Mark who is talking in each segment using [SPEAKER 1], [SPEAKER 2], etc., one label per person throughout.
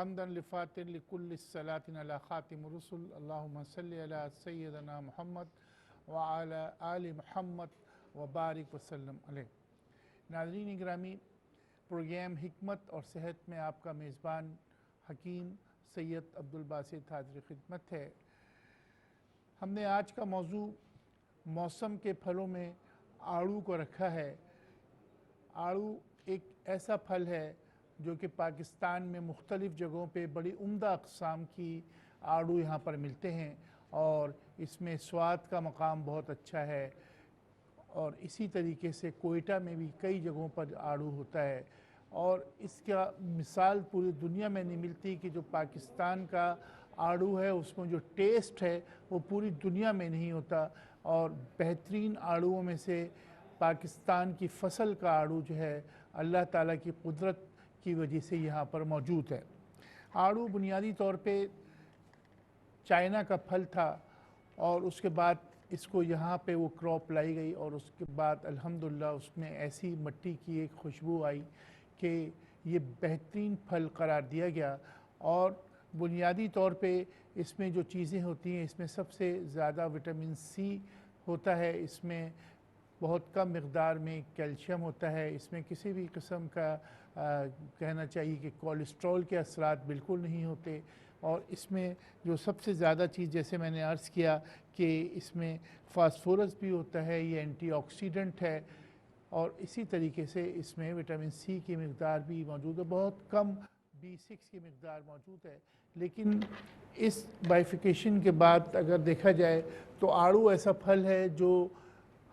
[SPEAKER 1] حمدا لفاتن لکل الصلاۃ علی خاتم الرسل اللہم صلی علی سیدنا محمد وعلی آل محمد وبارک وسلم علیہ۔ ناظرین گرامی، پروگرام حکمت اور صحت میں آپ کا میزبان حکیم سید عبدالباسط حاضر خدمت ہے۔ ہم نے آج کا موضوع موسم کے پھلوں میں آڑو کو رکھا ہے۔ آڑو ایک ایسا پھل ہے جو کہ پاکستان میں مختلف جگہوں پہ بڑی عمدہ اقسام کی آڑو یہاں پر ملتے ہیں اور اس میں سواد کا مقام بہت اچھا ہے، اور اسی طریقے سے کوئٹہ میں بھی کئی جگہوں پر آڑو ہوتا ہے، اور اس کا مثال پوری دنیا میں نہیں ملتی کہ جو پاکستان کا آڑو ہے اس میں جو ٹیسٹ ہے وہ پوری دنیا میں نہیں ہوتا۔ اور بہترین آڑوؤں میں سے پاکستان کی فصل کا آڑو جو ہے اللہ تعالیٰ کی قدرت کی وجہ سے یہاں پر موجود ہے۔ آڑو بنیادی طور پہ چائنا کا پھل تھا، اور اس کے بعد اس کو یہاں پہ وہ کراپ لائی گئی، اور اس کے بعد الحمدللہ اس میں ایسی مٹی کی ایک خوشبو آئی کہ یہ بہترین پھل قرار دیا گیا۔ اور بنیادی طور پہ اس میں جو چیزیں ہوتی ہیں، اس میں سب سے زیادہ وٹامن سی ہوتا ہے، اس میں بہت کم مقدار میں کیلشیم ہوتا ہے، اس میں کسی بھی قسم کا کہنا چاہیے کہ کولیسٹرول کے اثرات بالکل نہیں ہوتے، اور اس میں جو سب سے زیادہ چیز جیسے میں نے عرض کیا کہ اس میں فاسفورس بھی ہوتا ہے، یہ اینٹی آکسیڈنٹ ہے، اور اسی طریقے سے اس میں وٹامن سی کی مقدار بھی موجود ہے، بہت کم B6 کی مقدار موجود ہے۔ لیکن اس بائیفیکیشن کے بعد اگر دیکھا جائے تو آڑو ایسا پھل ہے جو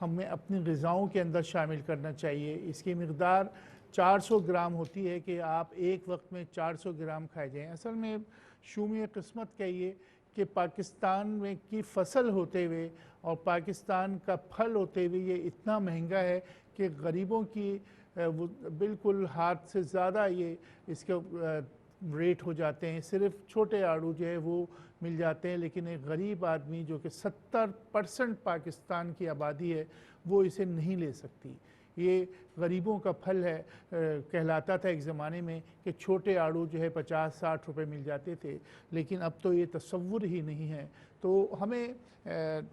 [SPEAKER 1] ہمیں اپنی غذاؤں کے اندر شامل کرنا چاہیے۔ اس کی مقدار 400 گرام ہوتی ہے کہ آپ ایک وقت میں 400 گرام کھائے جائیں۔ اصل میں شومی قسمت کہیے کہ پاکستان میں کی فصل ہوتے ہوئے اور پاکستان کا پھل ہوتے ہوئے یہ اتنا مہنگا ہے کہ غریبوں کی بالکل ہاتھ سے زیادہ یہ اس کے ریٹ ہو جاتے ہیں۔ صرف چھوٹے آڑو جو ہے وہ مل جاتے ہیں، لیکن ایک غریب آدمی جو کہ 70% پاکستان کی آبادی ہے وہ اسے نہیں لے سکتی۔ یہ غریبوں کا پھل ہے، کہلاتا تھا ایک زمانے میں کہ چھوٹے آڑو جو ہے 50-60 روپے مل جاتے تھے، لیکن اب تو یہ تصور ہی نہیں ہے۔ تو ہمیں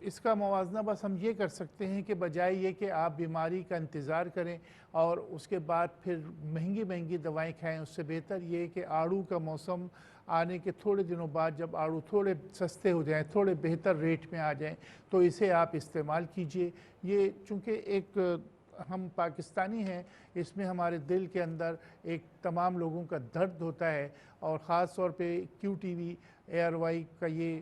[SPEAKER 1] اس کا موازنہ بس ہم یہ کر سکتے ہیں کہ بجائے یہ کہ آپ بیماری کا انتظار کریں اور اس کے بعد پھر مہنگی مہنگی دوائیں کھائیں، اس سے بہتر یہ کہ آڑو کا موسم آنے کے تھوڑے دنوں بعد جب آڑو تھوڑے سستے ہو جائیں، تھوڑے بہتر ریٹ میں آ جائیں، تو اسے آپ استعمال کیجئے۔ یہ چونکہ ایک ہم پاکستانی ہیں، اس میں ہمارے دل کے اندر ایک تمام لوگوں کا درد ہوتا ہے، اور خاص طور پہ QTV ARY کا یہ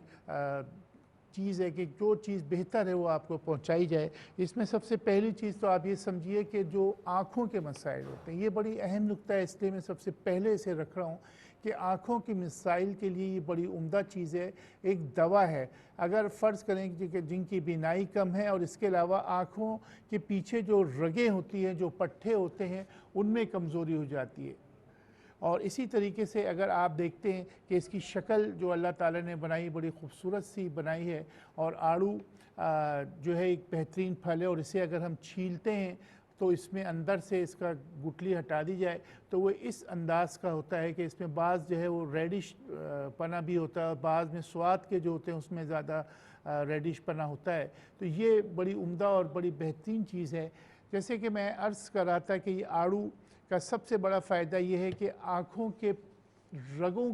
[SPEAKER 1] چیز ہے کہ جو چیز بہتر ہے وہ آپ کو پہنچائی جائے۔ اس میں سب سے پہلی چیز تو آپ یہ سمجھیے کہ جو آنکھوں کے مسائل ہوتے ہیں، یہ بڑی اہم نکتہ ہے، اس لیے میں سب سے پہلے اسے رکھ رہا ہوں کہ آنکھوں کے مسائل کے لیے یہ بڑی عمدہ چیز ہے، ایک دوا ہے۔ اگر فرض کریں کہ جن کی بینائی کم ہے اور اس کے علاوہ آنکھوں کے پیچھے جو رگیں ہوتی ہیں، جو پٹھے ہوتے ہیں، ان میں کمزوری ہو جاتی ہے، اور اسی طریقے سے اگر آپ دیکھتے ہیں کہ اس کی شکل جو اللہ تعالیٰ نے بنائی بڑی خوبصورت سی بنائی ہے، اور آڑو جو ہے ایک بہترین پھل ہے، اور اسے اگر ہم چھیلتے ہیں تو اس میں اندر سے اس کا گٹلی ہٹا دی جائے تو وہ اس انداز کا ہوتا ہے کہ اس میں بعض جو ہے وہ ریڈش پنا بھی ہوتا ہے، بعض میں سواد کے جو ہوتے ہیں اس میں زیادہ ریڈش پنا ہوتا ہے۔ تو یہ بڑی عمدہ اور بڑی بہترین چیز ہے۔ جیسے کہ میں عرض کر رہا تھا کہ یہ آڑو کا سب سے بڑا فائدہ یہ ہے کہ آنکھوں کے رگوں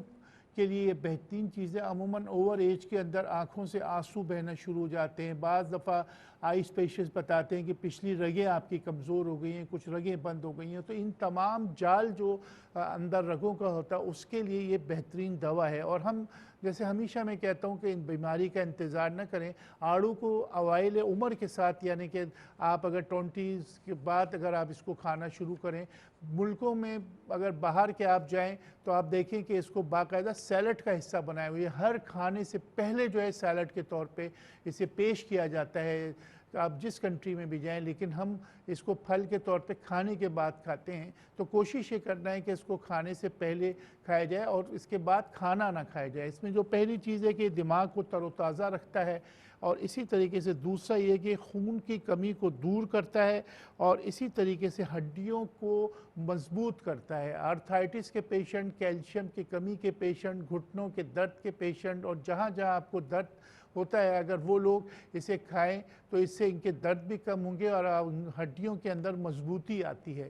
[SPEAKER 1] کے لیے یہ بہترین چیز ہے۔ عموماً اوور ایج کے اندر آنکھوں سے آنسو بہنا شروع ہو جاتے ہیں، بعض دفعہ آئی اسپیشلسٹ بتاتے ہیں کہ پچھلی رگیں آپ کی کمزور ہو گئی ہیں، کچھ رگیں بند ہو گئی ہیں، تو ان تمام جال جو اندر رگوں کا ہوتا ہے اس کے لیے یہ بہترین دوا ہے۔ اور ہم جیسے ہمیشہ میں کہتا ہوں کہ ان بیماری کا انتظار نہ کریں، آڑو کو اوائل عمر کے ساتھ، یعنی کہ آپ اگر 20s کے بعد اگر آپ اس کو کھانا شروع کریں، ملکوں میں اگر باہر کے آپ جائیں تو آپ دیکھیں کہ اس کو باقاعدہ سیلڈ کا حصہ بنائے ہوئے، ہر کھانے سے پہلے جو ہے سیلڈ کے طور پہ اسے پیش کیا جاتا ہے۔ آپ جس کنٹری میں بھی جائیں، لیکن ہم اس کو پھل کے طور پہ کھانے کے بعد کھاتے ہیں۔ تو کوشش یہ کرنا ہے کہ اس کو کھانے سے پہلے کھایا جائے اور اس کے بعد کھانا نہ کھایا جائے۔ اس میں جو پہلی چیز ہے کہ دماغ کو تر و تازہ رکھتا ہے، اور اسی طریقے سے دوسرا یہ کہ خون کی کمی کو دور کرتا ہے، اور اسی طریقے سے ہڈیوں کو مضبوط کرتا ہے۔ آرتھرائٹس کے پیشنٹ، کیلشیم کی کمی کے پیشنٹ، گھٹنوں کے درد کے پیشنٹ، اور جہاں جہاں آپ کو درد ہوتا ہے اگر وہ لوگ اسے کھائیں تو اس سے ان کے درد بھی کم ہوں گے اور ہڈیوں کے اندر مضبوطی آتی ہے۔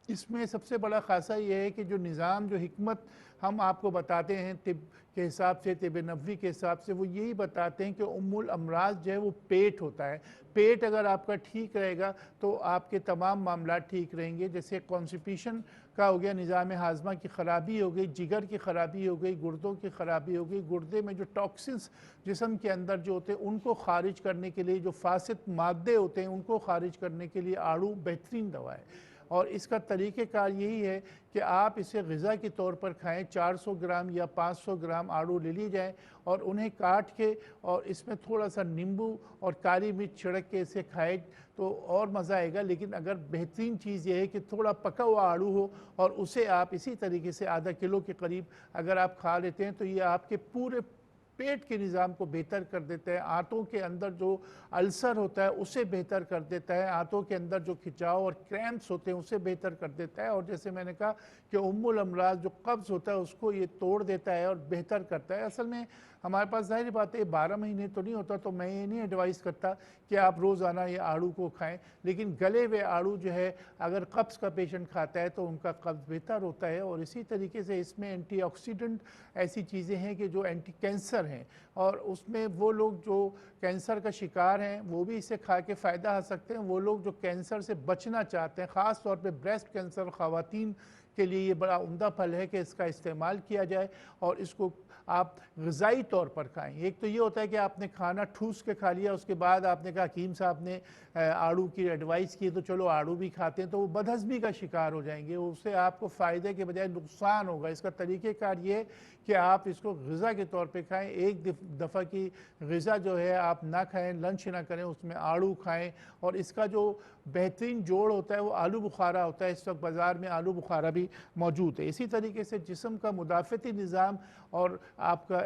[SPEAKER 1] اس میں سب سے بڑا خاصہ یہ ہے کہ جو نظام، جو حکمت ہم آپ کو بتاتے ہیں طب کے حساب سے، طب نبوی کے حساب سے، وہ یہی بتاتے ہیں کہ الامراض جو ہے وہ پیٹ ہوتا ہے۔ پیٹ اگر آپ کا ٹھیک رہے گا تو آپ کے تمام معاملات ٹھیک رہیں گے۔ جیسے کانسٹیپیشن کا ہو گیا، نظام ہاضمہ کی خرابی ہو گئی، جگر کی خرابی ہو گئی، گردوں کی خرابی ہو گئی، گردے میں جو ٹاکسنز جسم کے اندر جو ہوتے ہیں ان کو خارج کرنے کے لیے، جو فاسد مادے ہوتے ہیں ان کو خارج کرنے کے لیے آڑو بہترین دوا ہے۔ اور اس کا طریقہ کار یہی ہے کہ آپ اسے غذا کے طور پر کھائیں۔ 400 گرام یا 500 گرام آڑو لے لی جائیں اور انہیں کاٹ کے اور اس میں تھوڑا سا نیمبو اور کالی مرچ چھڑک کے اسے کھائیں تو اور مزہ آئے گا۔ لیکن اگر بہترین چیز یہ ہے کہ تھوڑا پکا ہوا آڑو ہو اور اسے آپ اسی طریقے سے آدھا کلو کے قریب اگر آپ کھا لیتے ہیں تو یہ آپ کے پورے پیٹ کے نظام کو بہتر کر دیتا ہے۔ آنتوں کے اندر جو السر ہوتا ہے اسے بہتر کر دیتا ہے، آنتوں کے اندر جو کھچاؤ اور کریمپس ہوتے ہیں اسے بہتر کر دیتا ہے، اور جیسے میں نے کہا کہ الامراض جو قبض ہوتا ہے اس کو یہ توڑ دیتا ہے اور بہتر کرتا ہے۔ اصل میں ہمارے پاس ظاہر بات ہے 12 مہینے تو نہیں ہوتا، تو میں یہ نہیں ایڈوائز کرتا کہ آپ روزانہ یہ آڑو کو کھائیں، لیکن گلے ہوئے آڑو جو ہے اگر قبض کا پیشنٹ کھاتا ہے تو ان کا قبض بہتر ہوتا ہے۔ اور اسی طریقے سے اس میں اینٹی آکسیڈنٹ ایسی چیزیں ہیں کہ جو اینٹی کینسر ہیں، اور اس میں وہ لوگ جو کینسر کا شکار ہیں وہ بھی اسے کھا کے فائدہ حاصل سکتے ہیں۔ وہ لوگ جو کینسر سے بچنا چاہتے ہیں، خاص طور پہ بریسٹ کینسر خواتین کے لیے یہ بڑا عمدہ پھل ہے کہ اس کا استعمال کیا جائے اور اس کو آپ غذائی طور پر کھائیں۔ ایک تو یہ ہوتا ہے کہ آپ نے کھانا ٹھوس کے کھا لیا، اس کے بعد آپ نے کہا حکیم صاحب نے آڑو کی ایڈوائز کی تو چلو آڑو بھی کھاتے ہیں، تو وہ بدہضمی کا شکار ہو جائیں گے، اس سے آپ کو فائدے کے بجائے نقصان ہوگا۔ اس کا طریقہ کار یہ کہ آپ اس کو غذا کے طور پہ کھائیں۔ ایک دفعہ کی غذا جو ہے آپ نہ کھائیں، لنچ نہ کریں، اس میں آڑو کھائیں، اور اس کا جو بہترین جوڑ ہوتا ہے وہ آلو بخارا ہوتا ہے۔ اس وقت بازار میں آلو بخارا بھی موجود ہے۔ اسی طریقے سے جسم کا مدافعتی نظام اور آپ کا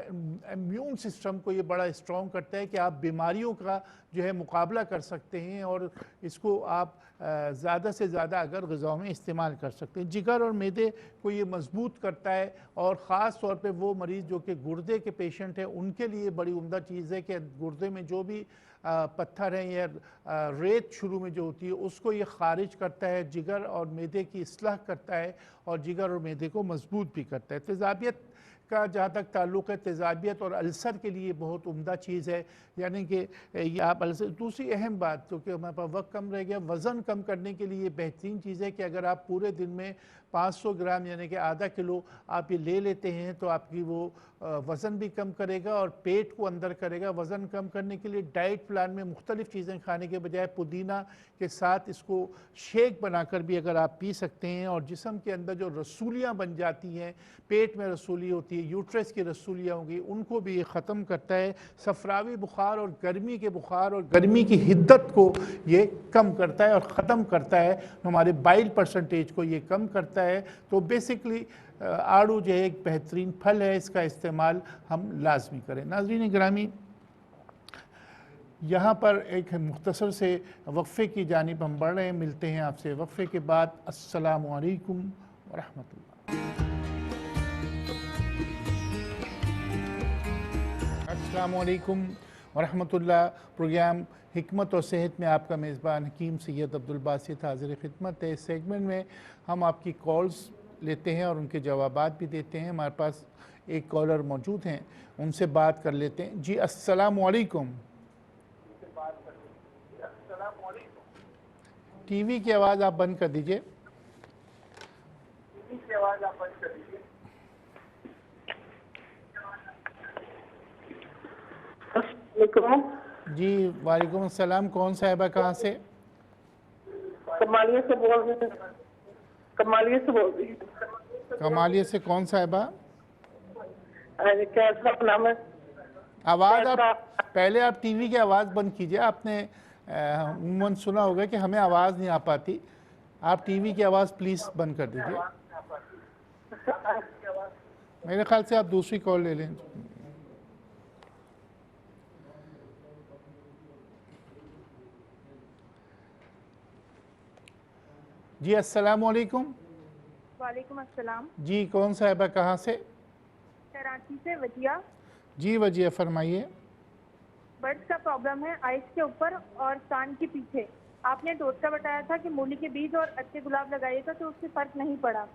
[SPEAKER 1] امیون سسٹم کو یہ بڑا اسٹرانگ کرتا ہے کہ آپ بیماریوں کا جو ہے مقابلہ کر سکتے ہیں، اور اس کو آپ زیادہ سے زیادہ اگر غذاؤں میں استعمال کر سکتے ہیں۔ جگر اور معدے کو یہ مضبوط کرتا ہے، اور خاص طور پہ وہ مریض جو کہ گردے کے پیشنٹ ہیں ان کے لیے بڑی عمدہ چیز ہے کہ گردے میں جو بھی پتھر ہیں یا ریت شروع میں جو ہوتی ہے اس کو یہ خارج کرتا ہے، جگر اور معدے کی اصلاح کرتا ہے، اور جگر اور معدے کو مضبوط بھی کرتا ہے۔ تیزابیت کا جہاں تک تعلق ہے، تیزابیت اور السر کے لیے بہت عمدہ چیز ہے، یعنی کہ یہ آپ السر۔ دوسری اہم بات کیونکہ ہمارے پاس وقت کم رہ گیا، وزن کم کرنے کے لیے بہترین چیز ہے کہ اگر آپ پورے دن میں 500 گرام یعنی کہ آدھا کلو آپ یہ لے لیتے ہیں تو آپ کی وہ وزن بھی کم کرے گا اور پیٹ کو اندر کرے گا۔ وزن کم کرنے کے لیے ڈائٹ پلان میں مختلف چیزیں کھانے کے بجائے پودینہ کے ساتھ اس کو شیک بنا کر بھی اگر آپ پی سکتے ہیں، اور جسم کے اندر جو رسولیاں بن جاتی ہیں، پیٹ میں رسولی ہوتی ہے، یوٹرس کی رسولیاں ہوں گی، ان کو بھی یہ ختم کرتا ہے۔ صفراوی بخار اور گرمی کے بخار اور گرمی کی حدت کو یہ کم کرتا ہے اور ختم کرتا ہے، ہمارے بائل پرسنٹیج کو یہ کم کرتا ہے۔ تو بیسکلی آڑو جو ہے ایک بہترین پھل ہے، اس کا استعمال ہم لازمی کریں۔ ناظرین گرامی، یہاں پر ایک مختصر سے وقفے کی جانب ہم بڑھ رہے ہیں، ملتے ہیں آپ سے وقفے کے بعد۔ السلام علیکم ورحمۃ اللہ۔ السلام علیکم ورحمۃ اللہ۔ پروگرام حکمت اور صحت میں آپ کا میزبان حکیم سید عبدالباسط حاضر خدمت ہے۔ اس سیگمنٹ میں ہم آپ کی کالز لیتے ہیں اور ان کے جوابات بھی دیتے ہیں۔ ہمارے پاس ایک کالر موجود ہیں، ان سے بات کر لیتے ہیں۔ جی السلام علیکم۔ ٹی وی کی آواز آپ بند کر دیجئے۔ جی وعلیکم السلام۔ کون صاحبہ کہاں سے؟
[SPEAKER 2] کمالیہ سے بول رہی ہیں۔ کمالیہ سے بول رہی ہیں۔
[SPEAKER 1] کمالیہ سے کون صاحبہ؟
[SPEAKER 2] کیسا نام ہے؟
[SPEAKER 1] آواز آپ پہلے آپ ٹی وی کی آواز بند کیجئے۔ آپ نے عموماً سنا ہوگا کہ ہمیں آواز نہیں آ پاتی. آپ ٹی وی کی آواز پلیز بند کر دیجیے. میرے خیال سے آپ دوسری کال لے لیں. جی السلام علیکم.
[SPEAKER 3] وعلیکم السلام.
[SPEAKER 1] جی کون صاحبہ کہاں سے؟
[SPEAKER 3] کراچی سے وجیہ.
[SPEAKER 1] جی وجیہ فرمائیے.
[SPEAKER 3] برڈ کا پرابلم ہے آئس کے اوپر اور کان کے پیچھے. آپ نے ٹوٹکا بتایا تھا کہ مولی کے بیج اور اچھے گلاب لگائیے گا تو اس سے فرق نہیں پڑا.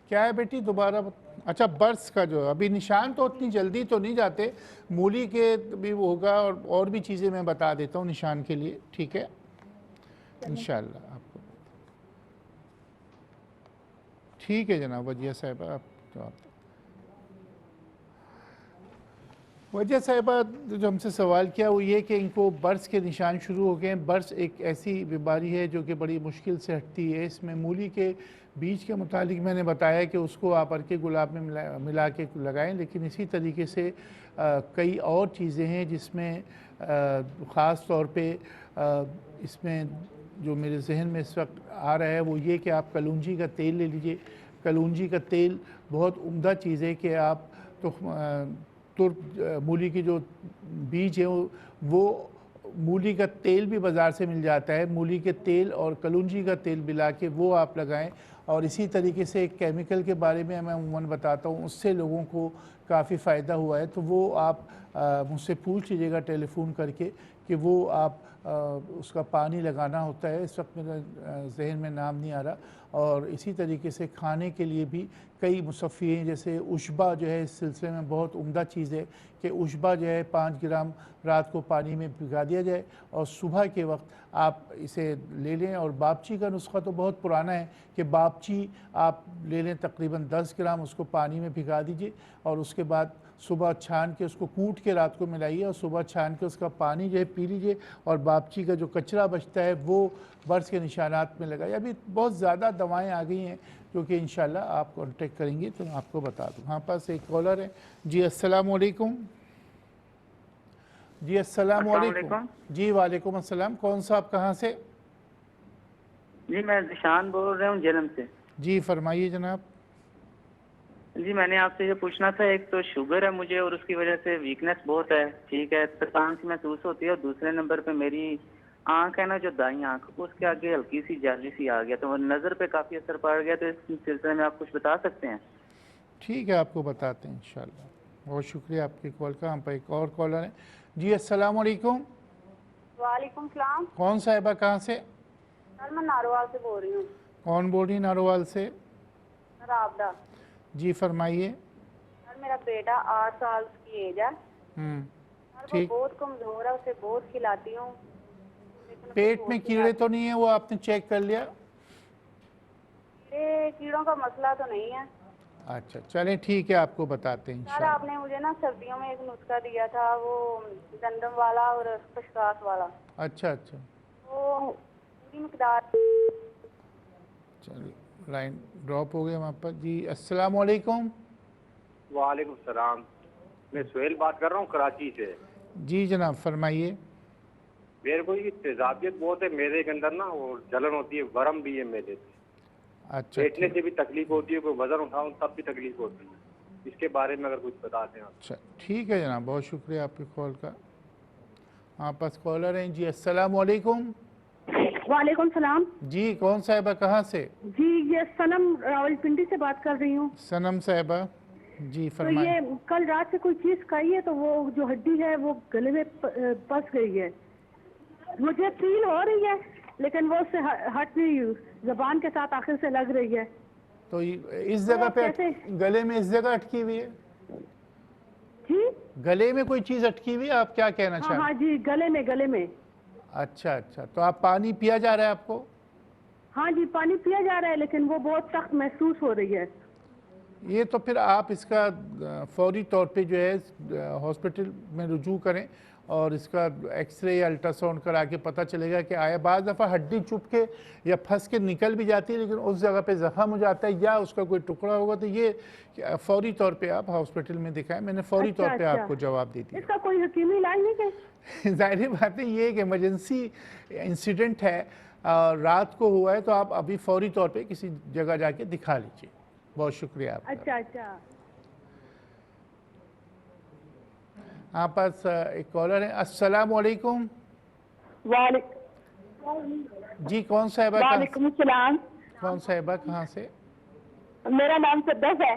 [SPEAKER 1] کیا ہے بیٹی دوبارہ اچھا برس کا جو ابھی نشان تو اتنی جلدی تو نہیں جاتے. مولی کے بھی ہوگا اور بھی چیزیں میں بتا دیتا ہوں نشان کے لیے. ٹھیک ہے انشاءاللہ آپ کو. ٹھیک ہے جناب وجیہ صاحبہ آپ جواب دیں. وجیہ صاحبہ جو ہم سے سوال کیا وہ یہ کہ ان کو برس کے نشان شروع ہو گئے ہیں. برس ایک ایسی بیماری ہے جو کہ بڑی مشکل سے ہٹتی ہے. اس میں مولی کے بیج کے متعلق میں نے بتایا کہ اس کو آپ ارکے گلاب میں ملا کے لگائیں. لیکن اسی طریقے سے کئی اور چیزیں ہیں جس میں خاص طور پہ اس میں جو میرے ذہن میں اس وقت آ رہا ہے وہ یہ کہ آپ کلونجی کا تیل لے لیجئے. کلونجی کا تیل بہت عمدہ چیز ہے کہ آپ مولی کی جو بیج ہے وہ مولی کا تیل بھی بازار سے مل جاتا ہے. مولی کے تیل اور کلونجی کا تیل ملا کے وہ آپ لگائیں. اور اسی طریقے سے ایک کیمیکل کے بارے میں عموماً بتاتا ہوں اس سے لوگوں کو کافی فائدہ ہوا ہے. تو وہ آپ مجھ سے پوچھ لیجیے گا ٹیلی فون کر کے کہ وہ آپ اس کا پانی لگانا ہوتا ہے. اس وقت میرے ذہن میں نام نہیں آ رہا. اور اسی طریقے سے کھانے کے لیے بھی کئی مصفی ہیں جیسے اشبا جو ہے اس سلسلے میں بہت عمدہ چیز ہے کہ اشبا جو ہے 5 گرام رات کو پانی میں بھگا دیا جائے اور صبح کے وقت آپ اسے لے لیں. اور باپچی کا نسخہ تو بہت پرانا ہے کہ باپچی آپ لے لیں تقریباً 10 گرام اس کو پانی میں بھگا دیجئے اور اس کے بعد صبح چھان کے اس کو کوٹ کے رات کو ملائیے اور صبح چھان کے اس کا پانی جو ہے پی لیجئے. اور باپچی کا جو کچرا بچتا ہے وہ برس کے نشانات میں لگائیے. ابھی بہت زیادہ دوائیں آ گئی ہیں جو کہ انشاءاللہ آپ کانٹیکٹ کریں گے تو میں آپ کو بتا دوں. ہاں پاس ایک کالر ہے. جی السلام علیکم. جی السلام علیکم. جی وعلیکم السلام. کون صاحب کہاں سے؟
[SPEAKER 4] جی میں ذیشان بول رہا ہوں جنم سے.
[SPEAKER 1] جی فرمائیے جناب.
[SPEAKER 4] جی میں نے آپ سے یہ پوچھنا تھا ایک تو شوگر ہے مجھے اور اس کی وجہ سے ویکنس بہت ہے. ٹھیک ہے تھکان سی محسوس ہوتی ہے اور دوسرے نمبر پہ میری آنکھ ہے نا جو دائیں آنکھ اس کے آگے ہلکی سی جالی سی آ گیا تو نظر پہ کافی اثر پڑ گیا. تو اس سلسلے میں آپ کچھ بتا سکتے ہیں؟
[SPEAKER 1] ٹھیک ہے آپ کو بتاتے ہیں انشاءاللہ. بہت شکریہ آپ کی کال کا. ہم پہ ایک اور کالر ہے. جی السلام علیکم.
[SPEAKER 3] وعلیکم السلام.
[SPEAKER 1] کون صاحبہ کہاں سے؟
[SPEAKER 3] سر میں ناروال سے بول رہی ہوں.
[SPEAKER 1] کون بول رہی ناروال سے؟
[SPEAKER 3] سر آبدہ.
[SPEAKER 1] جی فرمائیے.
[SPEAKER 3] سر میرا بیٹا 8 سال کی ایج ہے. سر وہ بہت کمزور ہے اسے بہت کھلاتی ہوں.
[SPEAKER 1] پیٹ میں کیڑے تو نہیں ہیں وہ آپ نے چیک کر لیا؟
[SPEAKER 3] کیڑوں کا مسئلہ تو نہیں ہے.
[SPEAKER 1] اچھا چلیں ٹھیک ہے آپ کو بتاتے ہیں
[SPEAKER 3] سر آپ نے مجھے نا سردیوں میں ایک نسخہ دیا تھا وہ گندم والا اور خشخاش والا.
[SPEAKER 1] اچھا اچھا
[SPEAKER 3] وہ پوری مقدار.
[SPEAKER 1] چلیے لائن ڈراپ ہو گیا وہاں پر. جی السلام علیکم.
[SPEAKER 5] وعلیکم السلام. میں سہیل بات کر رہا ہوں کراچی سے.
[SPEAKER 1] جی جناب فرمائیے.
[SPEAKER 5] میرے کو یہ تیزابیت بہت ہے میرے کے اندر نا اور جلن ہوتی ہے ورم بھی ہے میرے سے.
[SPEAKER 1] اچھا
[SPEAKER 5] بیٹھنے سے بھی تکلیف ہوتی ہے کوئی وزن اٹھاؤں تب بھی تکلیف ہوتی ہے. اس کے بارے میں اگر کچھ بتا دیں آپ.
[SPEAKER 1] اچھا ٹھیک ہے جناب بہت شکریہ آپ کی کال کا. آپ پاس کالر ہیں. جی السلام علیکم.
[SPEAKER 3] وعلیکم السلام.
[SPEAKER 1] جی کون صاحبہ کہاں سے؟
[SPEAKER 3] جی یہ صنم راولپنڈی سے بات کر رہی ہوں.
[SPEAKER 1] صنم صاحبہ جی
[SPEAKER 3] تو
[SPEAKER 1] فرمائیں.
[SPEAKER 3] یہ کل رات سے کوئی چیز کھائی ہے تو وہ جو ہڈی ہے وہ گلے میں پس گئی ہے. مجھے فیل ہو رہی ہے لیکن وہ اس سے ہٹ نہیں زبان کے ساتھ آخر سے لگ رہی ہے.
[SPEAKER 1] تو اس جگہ پہ گلے میں اس جگہ اٹکی ہوئی ہے؟
[SPEAKER 3] جی
[SPEAKER 1] گلے میں کوئی چیز اٹکی ہوئی ہے آپ کیا کہنا چاہتے ہیں؟
[SPEAKER 3] ہاں جی گلے میں.
[SPEAKER 1] اچھا اچھا تو آپ پانی پیا جا رہا ہے آپ کو؟
[SPEAKER 3] ہاں جی پانی پیا جا رہا ہے لیکن وہ بہت سخت محسوس ہو رہی ہے.
[SPEAKER 1] یہ تو پھر آپ اس کا فوری طور پہ جو ہے ہاسپٹل میں رجوع کریں اور اس کا ایکس رے یا الٹراساؤنڈ کرا کے پتہ چلے گا کہ آیا بعض دفعہ ہڈی چپ کے یا پھنس کے نکل بھی جاتی ہے لیکن اس جگہ پہ زخم ہو جاتا ہے یا اس کا کوئی ٹکڑا ہوگا تو یہ فوری طور پہ آپ ہاسپٹل میں دکھائیں. میں نے فوری طور پہ آپ کو جواب دے دیا.
[SPEAKER 3] اس کا کوئی حکیمی علاج نہیں ہے؟
[SPEAKER 1] ظاہری بات ہے یہ ایک ایمرجنسی انسیڈنٹ ہے, رات کو ہوا ہے, تو آپ ابھی فوری طور پہ کسی جگہ جا کے دکھا لیجیے. بہت شکریہ آپ کا.
[SPEAKER 3] اچھا اچھا.
[SPEAKER 1] آپ پاس ایک کالر ہے. السلام علیکم. جی کون صاحبہ؟
[SPEAKER 2] وعلیکم السلام.
[SPEAKER 1] کون صاحبہ کہاں سے؟
[SPEAKER 2] میرا نام صدف ہے.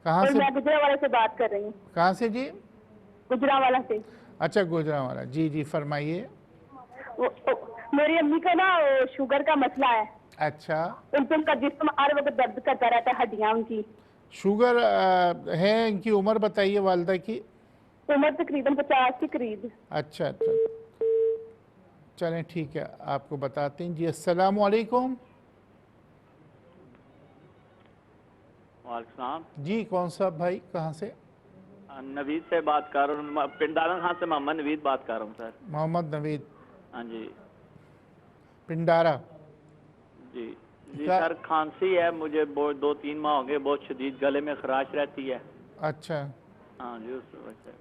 [SPEAKER 1] کہاں
[SPEAKER 2] اور
[SPEAKER 1] سے؟
[SPEAKER 2] میں گجرانوالہ سے بات کر رہی ہوں.
[SPEAKER 1] کہاں سے جی؟
[SPEAKER 2] گجرانوالہ سے.
[SPEAKER 1] اچھا گجرانوالہ. جی جی فرمائیے.
[SPEAKER 2] میری امی کا نا شوگر کا مسئلہ ہے.
[SPEAKER 1] اچھا.
[SPEAKER 2] ان کا جسم ہر وقت درد کرتا رہتا ہے, ہڈیاں ان کی.
[SPEAKER 1] شوگر ہے, ان کی عمر بتائیے والدہ کی.
[SPEAKER 2] عمر تقریباً 50 کے قریب.
[SPEAKER 1] اچھا اچھا چلیں ٹھیک ہے, آپ کو بتاتے ہیں. جی السلام علیکم.
[SPEAKER 6] وعلیکم السلام.
[SPEAKER 1] جی کون صاحب بھائی کہاں سے؟
[SPEAKER 6] نوید سے بات کر رہا ہوں, پنڈارا خان سے محمد نوید بات کر رہا ہوں سر.
[SPEAKER 1] محمد نوید.
[SPEAKER 6] ہاں جی.
[SPEAKER 1] پنڈارا.
[SPEAKER 6] جی جی سر, کھانسی ہے مجھے 2-3 ماہ ہو گئے, بہت شدید, گلے میں خراش رہتی ہے.
[SPEAKER 1] اچھا
[SPEAKER 6] ہاں جی اس وجہ سے.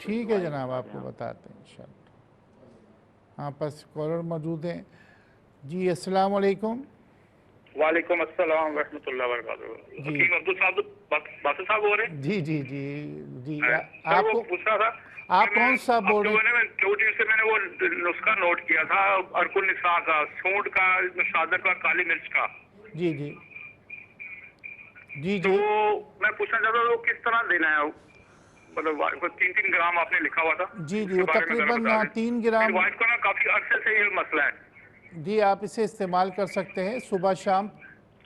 [SPEAKER 1] ٹھیک ہے جناب, آپ کو بتاتے ہیں انشاءاللہ. ہاں پس کالر موجود ہیں. جی السلام علیکم.
[SPEAKER 5] وعلیکم السلام ورحمۃ اللہ وبرکاتہ. حکیم عبد صاحب باسل صاحب بول رہے ہیں؟
[SPEAKER 1] جی جی جی جی.
[SPEAKER 5] آپ کو پوچھ رہا تھا
[SPEAKER 1] آپ کون سا بول رہے ہیں؟
[SPEAKER 5] کیوٹی سے میں نے وہ نسخہ نوٹ کیا تھا ارکن نساء کا, سونٹ کا, شادر کا, کالی مرچ کا.
[SPEAKER 1] جی جی جی
[SPEAKER 5] تو
[SPEAKER 1] جی.
[SPEAKER 5] میں پوچھنا چاہتا ہوں وہ کس طرح دینا ہے, مطلب 3 گرام آپ نے لکھا ہوا تھا.
[SPEAKER 1] جی جی وہ تقریباً 3 گرام.
[SPEAKER 5] وائف کو نا کافی عرصے سے یہ مسئلہ ہے.
[SPEAKER 1] جی آپ اسے استعمال کر سکتے ہیں صبح شام.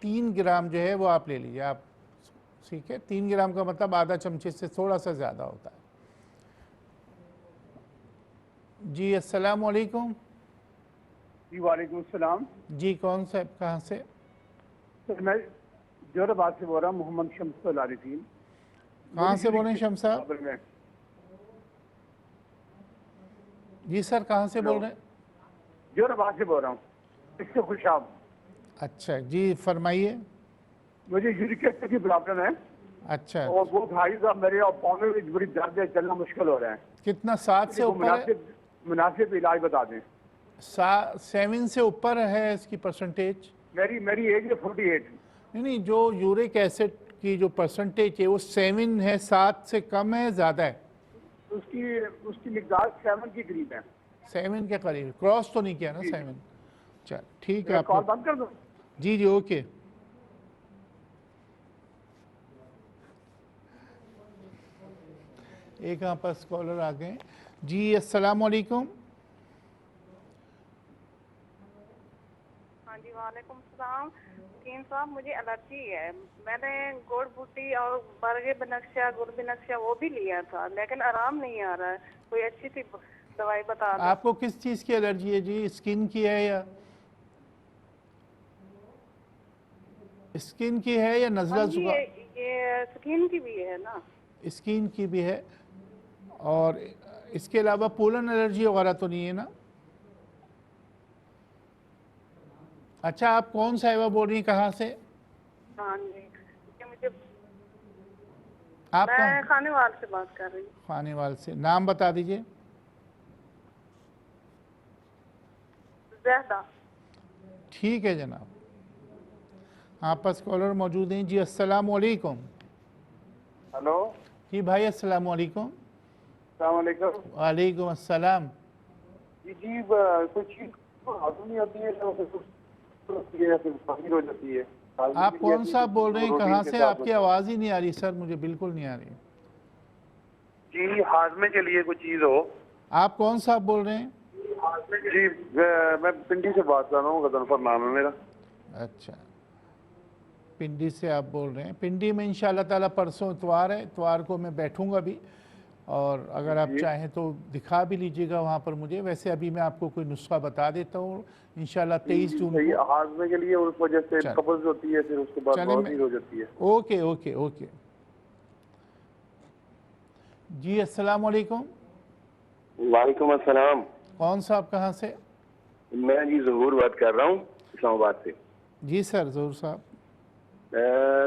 [SPEAKER 1] 3 گرام جو ہے وہ آپ لے لیجیے آپ. ٹھیک ہے, 3 گرام کا مطلب آدھا چمچے سے تھوڑا سا زیادہ ہوتا ہے. جی السلام علیکم.
[SPEAKER 7] جی وعلیکم السلام.
[SPEAKER 1] جی کون صاحب کہاں سے؟
[SPEAKER 7] سر میں جوہر آباد سے بول رہا ہوں, محمد شمس العارفین.
[SPEAKER 1] کہاں سے بول رہے ہیں شمس صاحب؟ جی سر کہاں سے بول رہے ہیں؟
[SPEAKER 7] جوہر آباد سے بول رہا ہوں, اس سے خوشاب.
[SPEAKER 1] اچھا جی فرمائیے.
[SPEAKER 7] مجھے یورک ایسڈ کی پرابلم ہے.
[SPEAKER 1] اچھا.
[SPEAKER 7] اور وہ بھائی صاحب میرے پاؤں میں بڑی درد ہے, چلنا مشکل ہو رہا ہے.
[SPEAKER 1] کتنا 7 سے اوپر ہے؟
[SPEAKER 7] مناسب علاج بتا دیں.
[SPEAKER 1] 7 سے اوپر ہے اس کی پرسنٹیج؟
[SPEAKER 7] میری ایج ہے 48.
[SPEAKER 1] نہیں جو یورک ایسڈ کی جو پرسنٹیج ہے وہ 7 ہے, 7 سے کم ہے زیادہ ہے؟
[SPEAKER 7] اس کی مقدار 7 کے قریب ہے.
[SPEAKER 1] 7 کے قریب, کراس تو نہیں کیا نا 7. چل ٹھیک ہے. آپ
[SPEAKER 7] کال بند کر دوں؟
[SPEAKER 1] جی جی اوکے. ایک آپ پاس کالر آ گئے. جی السلام علیکم.
[SPEAKER 8] ہاں جی وعلیکم السلام. حکیم صاحب مجھے الرجی ہے. میں نے گوڑ بوٹی اور برگے بنفشہ, گڑ بنفشہ وہ بھی لیا تھا لیکن آرام نہیں آ رہا ہے. کوئی اچھی سی دوائی بتا دو.
[SPEAKER 1] آپ کو کس چیز کی الرجی ہے جی؟ اسکن کی ہے یا اسکن کی ہے یا نزلہ زکام؟
[SPEAKER 8] یہ اسکن کی بھی ہے نا.
[SPEAKER 1] اسکن کی بھی ہے, اور اس کے علاوہ پولن الرجی وغیرہ تو نہیں ہے نا؟ اچھا آپ کون صاحبہ بول رہی ہیں, کہاں سے؟
[SPEAKER 8] ہاں جی مجھے,
[SPEAKER 1] آپ
[SPEAKER 8] میں خانے وال سے بات کر رہی ہوں.
[SPEAKER 1] خانے وال سے. نام بتا دیجئے.
[SPEAKER 8] زہدہ.
[SPEAKER 1] ٹھیک ہے جناب, آپ پاس کالر موجود ہیں. جی السلام علیکم.
[SPEAKER 7] ہلو.
[SPEAKER 1] جی بھائی السلام علیکم.
[SPEAKER 7] السلام علیکم.
[SPEAKER 1] وعلیکم السلام.
[SPEAKER 7] جی کچھ چیز ہضم نہیں ہوتی ہے.
[SPEAKER 1] آپ کون صاحب بول رہے ہیں, کہاں سے؟ آپ کی آواز ہی نہیں آ رہی سر, مجھے بالکل نہیں آ رہی.
[SPEAKER 5] جی ہاضمے کے لیے کوئی چیز ہو.
[SPEAKER 1] آپ کون صاحب بول رہے ہیں؟
[SPEAKER 5] جی میں پنڈی سے بات کر رہا ہوں, غضنفر نام ہے میرا.
[SPEAKER 1] اچھا پنڈی سے آپ بول رہے ہیں. پنڈی میں انشاءاللہ تعالیٰ پرسوں اتوار ہے, اتوار کو میں بیٹھوں گا بھی, اور اگر آپ چاہیں تو دکھا بھی لیجئے گا وہاں پر مجھے. ویسے ابھی میں آپ کو کوئی نسخہ بتا دیتا ہوں انشاءاللہ 23 جون کو.
[SPEAKER 5] ہاضمے کے لیے اس وجہ سے قبض ہوتی ہے, پھر اس کے بعد بواسیر ہو جاتی ہے.
[SPEAKER 1] Okay okay okay. جی السلام علیکم.
[SPEAKER 9] वालेकुम अस्सलाम।
[SPEAKER 1] कौन साहब कहाँ से?
[SPEAKER 9] मैं जी ज़हूर बात कर रहा हूँ इस्लामाबाद से।
[SPEAKER 1] जी सर, ज़हूर साहब।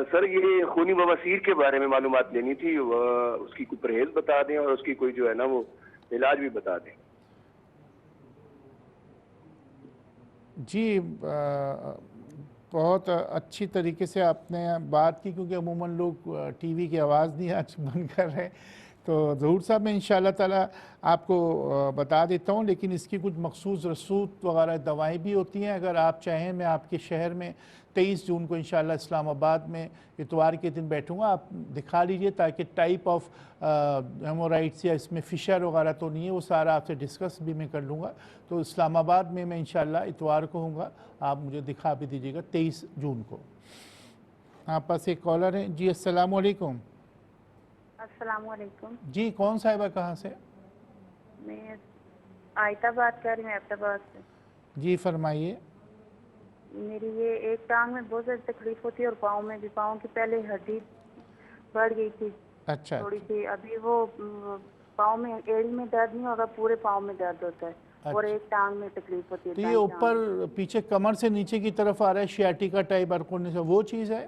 [SPEAKER 9] सर ये खूनी बवासीर के बारे में मालूमात लेनी थी, उसकी कोई परहेज बता दें और उसकी कोई जो है ना वो इलाज भी बता दें।
[SPEAKER 1] जी, बहुत अच्छी तरीके से आपने बात की, क्योंकि अमूमन लोग टीवी की आवाज़ नहीं आज बंद कर रहे। तो ज़हूर साहब मैं इंशाअल्लाह ताला आपको बता देता हूँ, लेकिन इसकी कुछ मखसूस रसूद वगैरह दवाएं भी होती हैं। अगर आप चाहें मैं आपके शहर में 23 जून को इंशाअल्लाह इस्लामाबाद में इतवार के दिन बैठूंगा, आप दिखा लीजिए, ताकि टाइप ऑफ हेमोराइड्स या इसमें फिशर वगैरह तो नहीं है, वो सारा आपसे डिस्कस भी मैं कर लूँगा। तो इस्लामाबाद में मैं इंशाअल्लाह इतवार को हूँगा, आप मुझे दिखा भी दीजिएगा 23 जून को। आप पास एक कॉलर है जी। अस्सलाम वालेकुम।
[SPEAKER 10] अस्सलाम वालेकुम।
[SPEAKER 1] जी, कौन साहिबा कहाँ से?
[SPEAKER 10] मैं आयता बात कर रही हूँ अहमदाबाद से।
[SPEAKER 1] जी फरमाइए।
[SPEAKER 10] मेरी ये एक टांग में बहुत ज़्यादा तकलीफ होती है और पाँव में भी। पाँव की पहले हड्डी बढ़ गई थी
[SPEAKER 1] अच्छा
[SPEAKER 10] थोड़ी सी, अभी वो पाँव में एड़ी में दर्द नहीं होता, पूरे पाँव में दर्द होता है। और एक टांग में तकलीफ होती है।
[SPEAKER 1] तो ये ऊपर पीछे कमर से नीचे की तरफ आ रहा है, शियाटिका टाइप अरकोने से, वो चीज़ है?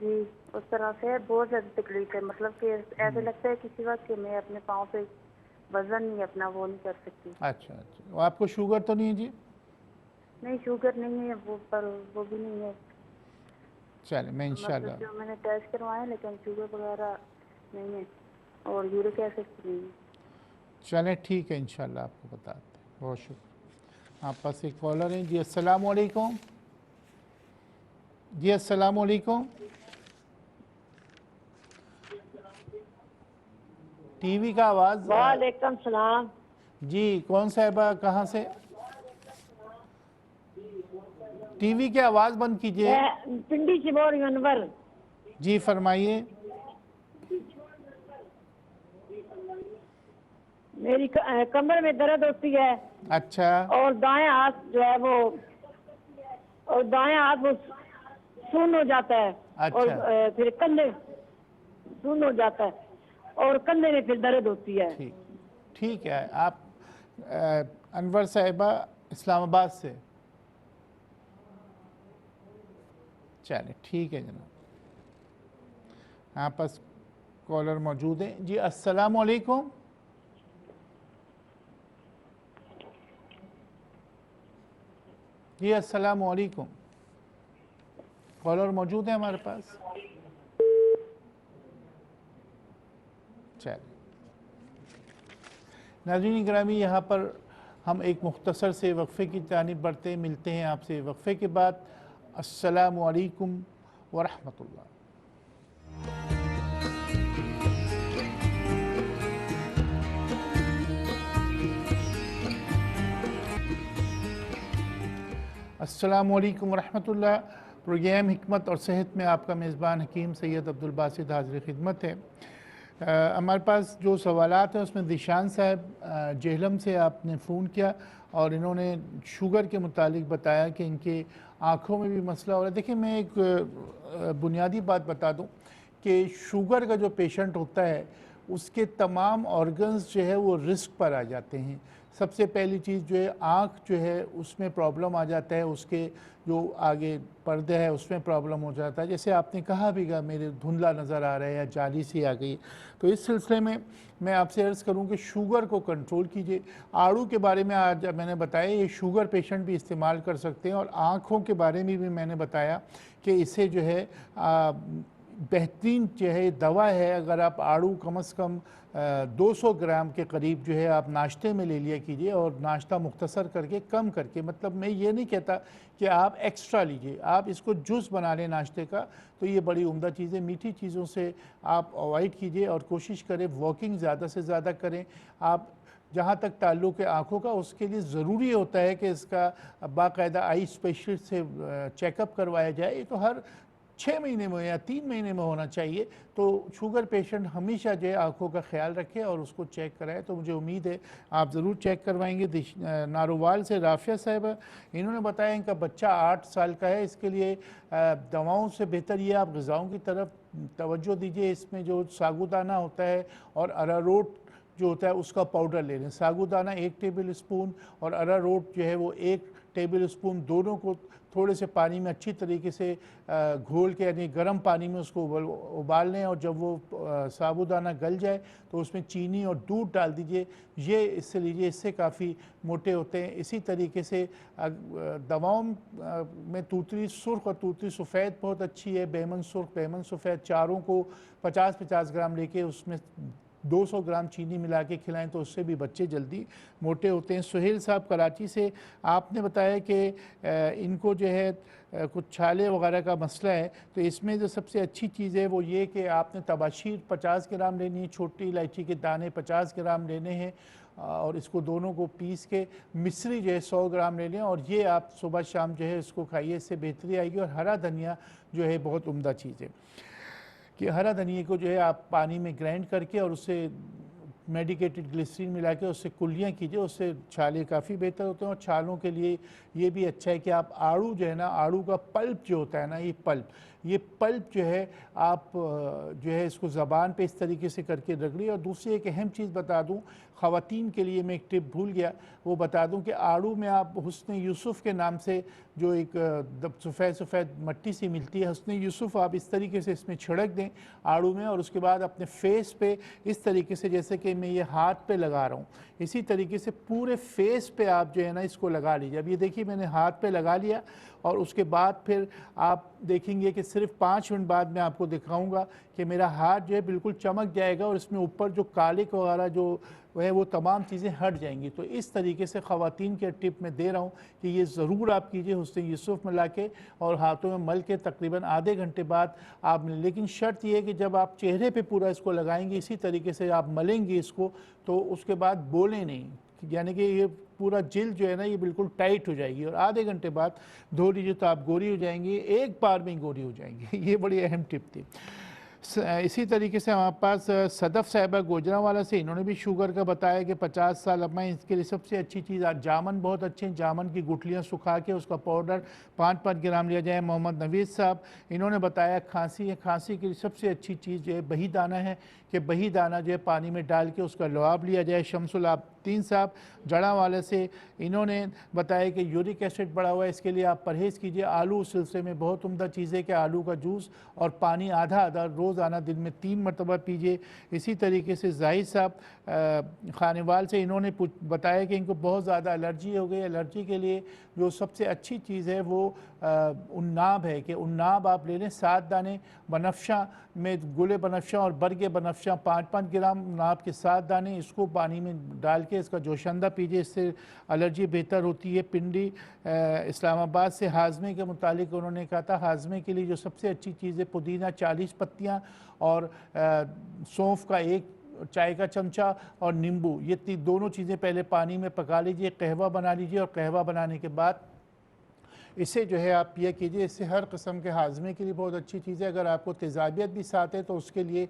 [SPEAKER 10] जी उस तरह से बहुत ज़्यादा तकलीफ है, मतलब कि ऐसे लगता है किसी वक्त कि मैं अपने पाँव पे वजन नहीं अपना वो नहीं कर सकती।
[SPEAKER 1] अच्छा अच्छा। आपको शुगर तो नहीं है जी?
[SPEAKER 10] नहीं शुगर नहीं है वो, पर वो भी नहीं है।
[SPEAKER 1] चले मैं इंशाल्लाह,
[SPEAKER 10] मतलब जो मैंने टेस्ट करवाए लेकिन शुगर वगैरह नहीं है और यूरिक एसिड नहीं है।
[SPEAKER 1] चलें ठीक है, इंशाल्लाह आपको बताते हैं। बहुत शुक्र। आप पास एक कॉलर है जी। अस्सलाम वालेकुम। जी अस्सलाम वालेकुम। टीवी का आवाज़।
[SPEAKER 11] वालेकुम सलाम।
[SPEAKER 1] जी कौन साहिबा कहाँ से? टीवी की आवाज़ बंद कीजिए।
[SPEAKER 11] पिंडी से बोल रही हूं, अनवर।
[SPEAKER 1] जी फरमाइए।
[SPEAKER 11] मेरी कमर में दर्द होती है।
[SPEAKER 1] अच्छा।
[SPEAKER 11] और दाएं हाथ जो है वो, और दाएं हाथ वो सुन्न हो जाता है।
[SPEAKER 1] अच्छा।
[SPEAKER 11] और फिर कंधे सुन्न हो जाता है और कंधे में फिर दर्द होती है।
[SPEAKER 1] ठीक है। आप अनवर साहिबा इस्लामाबाद से? चले ठीक है जनाब, आप पास कॉलर मौजूद है जी। अस्सलाम वालेकुम। जी अस्सलाम वालेकुम। कॉलर मौजूद है हमारे पास? चलिए नाज़रीन गिरामी, यहाँ पर हम एक मुख्तसर से वक्फ़े की जानिब बढ़ते मिलते हैं आपसे वक्फ़े के बाद। अस्सलामु अलैकुम व रहमतुल्लाह। अस्सलामु अलैकुम व रहमतुल्लाह। प्रोग्राम हिकमत और सेहत में आपका मेज़बान हकीम सैयद अब्दुल बासित हाज़िर खिदमत है। हमारे पास जो सवालात हैं उसमें दिशान साहब जेहलम से आपने फ़ोन किया और इन्होंने शुगर के मुतालिक बताया कि इनके आँखों में भी मसला हो रहा है। देखिए मैं एक बुनियादी बात बता दूं कि शुगर का जो पेशेंट होता है उसके तमाम ऑर्गन्स जो है वो रिस्क पर आ जाते हैं। सबसे पहली चीज़ जो है आँख जो है उसमें प्रॉब्लम आ जाता है, उसके जो आगे पर्दे है उसमें प्रॉब्लम हो जाता है। जैसे आपने कहा भी गा मेरे धुंधला नज़र आ रहा है या जाली सी आ गई। तो इस सिलसिले में मैं आपसे अर्ज़ करूं कि शुगर को कंट्रोल कीजिए। आड़ू के बारे में आज मैंने बताया, ये शुगर पेशेंट भी इस्तेमाल कर सकते हैं। और आँखों के बारे में भी मैंने बताया कि इसे जो है बेहतरीन जो है दवा है। अगर आप आड़ू कम से कम 200 ग्राम के करीब जो है आप नाश्ते में ले लिया कीजिए, और नाश्ता मुख्तसर करके कम करके, मतलब मैं ये नहीं कहता कि आप एक्स्ट्रा लीजिए, आप इसको जूस बना लें नाश्ते का, तो ये बड़ी उम्दा चीज़ है। मीठी चीज़ों से आप अवॉइड कीजिए और कोशिश करें वॉकिंग ज़्यादा से ज़्यादा करें। आप जहाँ तक ताल्लुक़ है आँखों का, उसके लिए ज़रूरी होता है कि इसका बाकायदा आई स्पेशलिस्ट से चेकअप करवाया जाए। ये तो हर 6 महीने में या 3 महीने में होना चाहिए। तो शुगर पेशेंट हमेशा जो है आँखों का ख्याल रखें और उसको चेक कराएं। तो मुझे उम्मीद है आप ज़रूर चेक करवाएंगे। नारोवाल से राफिया साहब, इन्होंने बताया इनका बच्चा 8 साल का है। इसके लिए दवाओं से बेहतर ये आप ग़िज़ाओं की तरफ तवज्जो दीजिए। इसमें जो साबूदाना होता है और अरारोट जो होता है उसका पाउडर ले लें। साबूदाना 1 टेबल स्पून और अरारोट जो है वो 1 टेबल स्पून, दोनों को थोड़े से पानी में अच्छी तरीके से घोल के यानी गर्म पानी में उसको उबाल लें, और जब वो साबूदाना गल जाए तो उसमें चीनी और दूध डाल दीजिए। ये इससे लीजिए, इससे काफ़ी मोटे होते हैं। इसी तरीके से दवाओं में तूतरी सुर्ख और तूतरी सफ़ेद बहुत अच्छी है। बेमन सुर्ख, बेमन सफ़ेद, चारों को 50-50 ग्राम लेके उसमें 200 ग्राम चीनी मिला के खिलाएं तो उससे भी बच्चे जल्दी मोटे होते हैं। सुहेल साहब कराची से, आपने बताया कि इनको जो है कुछ छाले वगैरह का मसला है, तो इसमें जो सबसे अच्छी चीज़ है वो ये कि आपने तबाशीर 50 ग्राम लेनी है, छोटी इलायची के दाने 50 ग्राम लेने हैं, और इसको दोनों को पीस के मिश्री जो है 100 ग्राम ले लें, और ये आप सुबह शाम जो है इसको खाइए, इससे बेहतरी आएगी। और हरा धनिया जो है बहुत उम्दा चीज़ है कि हरा धनिया को जो है आप पानी में ग्राइंड करके और उससे मेडिकेटेड ग्लिसरीन मिला के उससे कुल्लियाँ कीजिए, उससे छाले काफ़ी बेहतर होते हैं। और छालों के लिए ये भी अच्छा है कि आप आड़ू जो है ना, आड़ू का पल्प जो होता है ना, ये पल्प जो है आप जो है इसको ज़बान पे इस तरीके से करके रगड़िए। और दूसरी एक अहम चीज़ बता दूं, ख़वातीन के लिए मैं एक टिप भूल गया, वो बता दूं कि आड़ू में आप हुस्न यूसुफ़ के नाम से जो एक सफ़ेद मट्टी सी मिलती है, हुस्न यूसुफ़ आप इस तरीके से इसमें छिड़क दें आड़ू में, और उसके बाद अपने फेस पे इस तरीके से, जैसे कि मैं ये हाथ पे लगा रहा हूँ, इसी तरीके से पूरे फेस पे आप जो है ना इसको लगा लीजिए। अब ये देखिए मैंने हाथ पे लगा लिया, और उसके बाद फिर आप देखेंगे कि सिर्फ 5 मिनट बाद मैं आपको दिखाऊंगा कि मेरा हाथ जो है बिल्कुल चमक जाएगा, और इसमें ऊपर जो कालिक वगैरह जो है वो तमाम चीज़ें हट जाएंगी। तो इस तरीके से ख़वातीन के टिप मैं दे रहा हूँ कि ये ज़रूर आप कीजिए, हुस्न यूसुफ़ मिला के और हाथों में मल के तकरीबन आधे घंटे बाद आप मिलें। लेकिन शर्त ये है कि जब आप चेहरे पे पूरा इसको लगाएंगे, इसी तरीके से आप मलेंगे इसको, तो उसके बाद बोलें नहीं, यानी कि ये पूरा जिल्द जो है ना ये बिल्कुल टाइट हो जाएगी, और आधे घंटे बाद धो लीजिए तो आप गोरी हो जाएंगी, एक बार में गोरी हो जाएंगी। ये बड़ी अहम टिप थी। इसी तरीके से हमारे पास सदफ़ साहिबा गुजरांवाला से, इन्होंने भी शुगर का बताया कि 50 साल। अब मैं इसके लिए सबसे अच्छी चीज़, आज जामन बहुत अच्छे हैं, जामन की गुठलियाँ सुखा के उसका पाउडर 5-5 ग्राम लिया जाए। मोहम्मद नवीद साहब, इन्होंने बताया खांसी है, खांसी के लिए सबसे अच्छी चीज़ जो है बही दाना है, कि बही दाना जो है पानी में डाल के उसका लुआब लिया जाए। शमसुल आबदीन साहब जड़ा वाले से, इन्होंने बताया कि यूरिक एसिड बढ़ा हुआ है, इसके लिए आप परहेज़ कीजिए। आलू उस सिलसिले में बहुत उम्दा चीज़ है कि आलू का जूस और पानी आधा आधा रोज़ाना दिन में 3 मरतबा पीजिए। इसी तरीके से जाहिद साहब खानेवाल से, इन्होंने बताया कि इनको बहुत ज़्यादा एलर्जी हो गई। एलर्जी के लिए जो सबसे अच्छी चीज़ है वो उन्नाब है, कि उन्नाब आप ले लें 7 दाने, बनफ्शा में गुले बनफ्शा और बरगे बनफ्शा 5-5 ग्राम उन्नाब के 7 दाने, इसको पानी में डाल के इसका जोशंदा पीजिए, इससे एलर्जी बेहतर होती है। पिंडी इस्लामाबाद से हाजमे के मुतालिक उन्होंने कहा था, हाजमे के लिए जो सबसे अच्छी चीज़ है पुदीना 40 पत्तियाँ और सौंफ का 1 चाय का चमचा और नींबू, ये दोनों चीज़ें पहले पानी में पका लीजिए, कहवा बना लीजिए, और कहवा बनाने के बाद इसे जो है आप पिया कीजिए। इससे हर किस्म के हाजमे के लिए बहुत अच्छी चीज़ है। अगर आपको तेज़ाबियत भी साथ है तो उसके लिए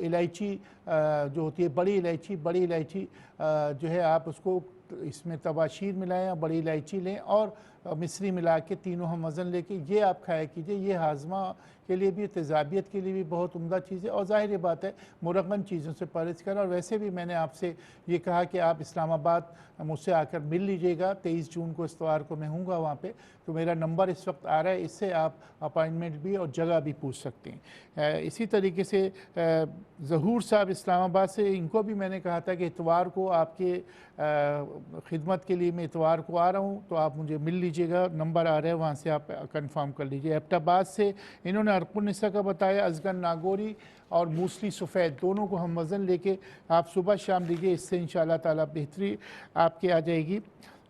[SPEAKER 1] इलायची जो होती है, बड़ी इलायची जो है आप उसको इसमें तबाशीर मिलाएं, बड़ी इलायची लें और मिश्री मिला के तीनों हम वज़न लेके ये आप खाया कीजिए। ये हाजमा के लिए भी, तेज़ाबियत के लिए भी बहुत उम्दा चीज़ है। और ज़ाहिर बात है मुरगन चीज़ों से परहेज़ करें। और वैसे भी मैंने आपसे ये कहा कि आप इस्लामाबाद मुझसे आकर मिल लीजिएगा, 23 जून को इतवार को मैं हूँगा वहाँ पे, तो मेरा नंबर इस वक्त आ रहा है, इससे आप अपॉइंटमेंट भी और जगह भी पूछ सकते हैं। इसी तरीके से ज़हूर साहब इस्लामाबाद से, इनको भी मैंने कहा था कि इतवार को आपके खिदमत के लिए मैं इतवार को आ रहा हूँ, तो आप मुझे मिल लीजिएगा, नंबर आ रहा है, वहाँ से आप कंफर्म कर लीजिए। एबटाबाद से इन्होंने अरकुन्निसा का बताया, अजगर नागौरी और मूसली सफ़ेद दोनों को हम वज़न लेके आप सुबह शाम लीजिए, इससे इंशाअल्लाह ताला बेहतरी आपके आ जाएगी।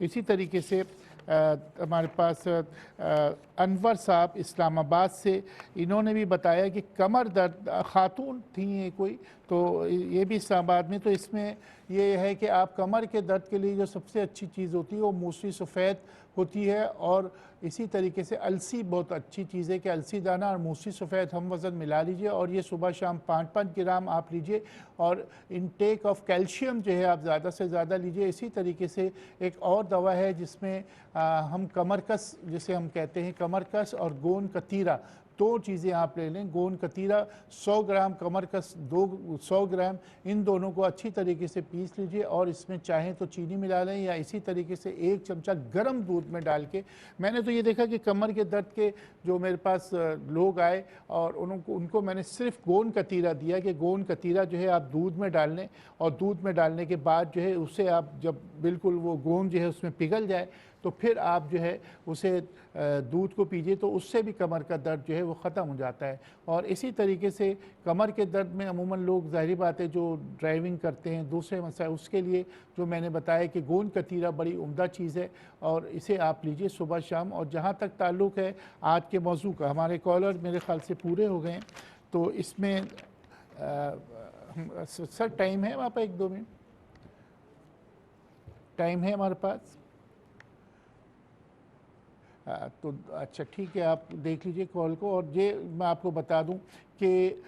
[SPEAKER 1] इसी तरीके से हमारे पास अनवर साहब इस्लामाबाद से, इन्होंने भी बताया कि कमर दर्द, खातून थी ये कोई, तो ये भी इस्लामाबाद में, तो इसमें ये है कि आप कमर के दर्द के लिए जो सबसे अच्छी चीज़ होती है वो मूसली सफ़ेद होती है। और इसी तरीके से अलसी बहुत अच्छी चीज़ है कि अलसी दाना और मूसली सफ़ेद हम वज़न मिला लीजिए, और ये सुबह शाम 5-5 ग्राम आप लीजिए। और इनटेक ऑफ कैल्शियम जो है आप ज़्यादा से ज़्यादा लीजिए। इसी तरीके से एक और दवा है जिसमें हम कमरकस जिसे हम कहते हैं, कमरकस और गोंद कतीरा दो चीज़ें आप ले लें, गोंद कतीरा 100 ग्राम, कमर कस 100 ग्राम, इन दोनों को अच्छी तरीके से पीस लीजिए और इसमें चाहें तो चीनी मिला लें या इसी तरीके से 1 चमचा गर्म दूध में डाल के। मैंने तो ये देखा कि कमर के दर्द के जो मेरे पास लोग आए और उनको मैंने सिर्फ गोंद कतीरा दिया कि गोंद कतीरा जो है आप दूध में डाल लें और दूध में डालने के बाद जो है उसे आप जब बिल्कुल वो गोंद जो है उसमें पिघल जाए तो फिर आप जो है उसे दूध को पीजिए, तो उससे भी कमर का दर्द जो है वो ख़त्म हो जाता है। और इसी तरीके से कमर के दर्द में अमूमन लोग ज़ाहिर बात है जो ड्राइविंग करते हैं, दूसरे मसाइल, उसके लिए जो मैंने बताया कि गोंद कतीरा बड़ी उम्दा चीज़ है और इसे आप लीजिए सुबह शाम। और जहाँ तक ताल्लुक़ है आज के मौजू का, हमारे कॉलर मेरे ख़्याल से पूरे हो गए हैं, तो इसमें सर टाइम है वहाँ पर 1-2 मिनट टाइम है हमारे पास? तो अच्छा ठीक है, आप देख लीजिए कॉल को। और ये मैं आपको बता दूं कि